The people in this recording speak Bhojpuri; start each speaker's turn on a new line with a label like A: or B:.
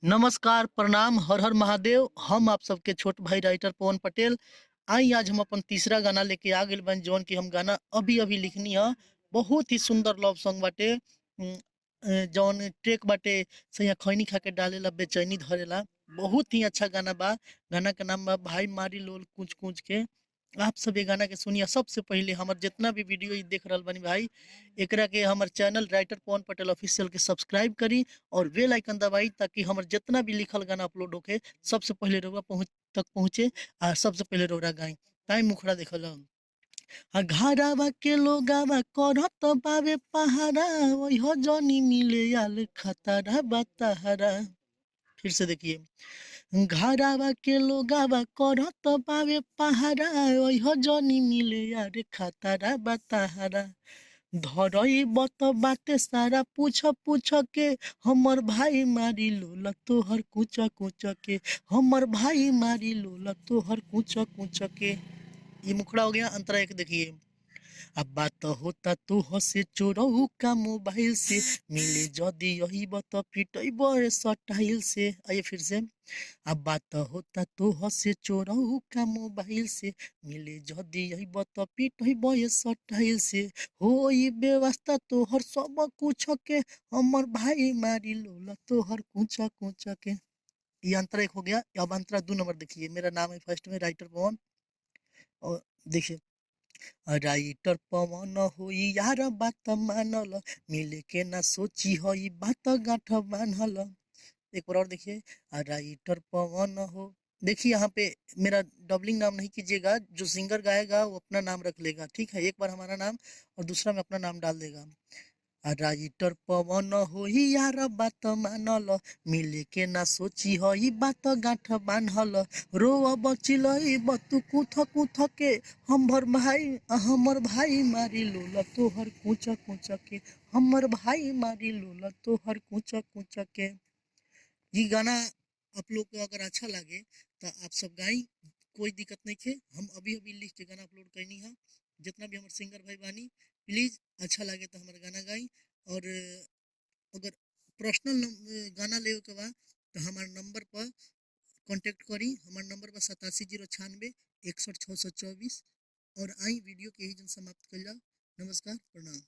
A: नमस्कार, प्रणाम, हर हर महादेव। हम आप सबके छोट भाई राइटर पवन पटेल। आई आज हम अपन तीसरा गाना लेके आ गइल बानी, जौन कि हम गाना अभी अभी लिखनी ह। बहुत ही सुंदर लव सॉन्ग बाटे। जौन ट्रैक बाटे सैया खैनी खा के डालेला बेचैनी धरेला। बहुत ही अच्छा गाना बा। गाना के नाम बा भाई मारी लोल कूच कूच के। आप सब ये गाना के सुनिए। सबसे पहले हमार जितना भी वीडियो देख रहल बानी भाई, एकरा के हमार चैनल राइटर पवन पटेल ऑफिशियल के सब्सक्राइब करी और बेल आइकन दबाई, ताकि हमार जितना भी लिखल गाना अपलोड होके सबसे पहले रउआ पहुंचे आ सबसे पहले रउरा गाई। टाइम मुखड़ा देखल घारावा के लोगावा करत बावे पहारा, ओइ हो जनी मिले आल खतरा बताहरा। फिर से देखिए, घरावा के लोगावा करत बावे पहारा, ओइ हो जनी मिले यार खतरा बताहरा। धरई बत बाटे सारा पूछ पूछ के, हमर भाई मारी लोला तोहर कुच कुच के, हमर भाई मारी लोला तोहर कुच कुच के। ये मुखड़ा हो गया। अंतरा एक देखिए, अब बात होता तो हसे चोरऊ का मोबाइल से, मिले जदी यही बत पिटई बड़े सटाइल से। आइए फिर से, अब बात होता तो हसे चोरऊ का मोबाइल से, मिले जदी यही बत पिटई बड़े सटाइल से। होई व्यवस्था तोहर सब कुछ के, हमर भाई मारी लोला तोहर कुछ कुछ के। ये अंतरा एक हो गया। अब अंतरा 2 नंबर देखिए। मेरा नाम है फर्स्ट में राइटर पवन, और देखिए, राइटर पवन होई यार बात मानल, मिले के ना सोची होई बात गांठ बांधल। एक बार और देखिए, राइटर पवन हो। देखिए यहाँ पे मेरा डबलिंग नाम नहीं कीजिएगा। जो सिंगर गाएगा वो अपना नाम रख लेगा, ठीक है। एक बार हमारा नाम और दूसरा में अपना नाम डाल देगा। राइटर पवन होई यार बात मानल, मिले के ना सोची हई बात गांठ बांधल। रोआ बचिल बतू कुथ कुथ के, हमर भाई मारी लोला तोहर कुच कुच के, हमर भाई मारी लोला तोहर कुच कुच के। ये गाना आप लोग को अगर अच्छा लगे तो आप सब गाई, कोई दिक्कत नहीं है। हम अभी अभी लिख के गाना अपलोड करनी है। जितना भी हमारे सिंगर भाई बानी, प्लीज अच्छा लगे तो हमारा गाना गाई। और अगर पर्सनल गाना ले के बा तो हमारे नंबर पर कांटेक्ट करी। हमारे नंबर पर 87 096 61 624। और आई वीडियो के ही जन समाप्त कर जाओ। नमस्कार, प्रणाम।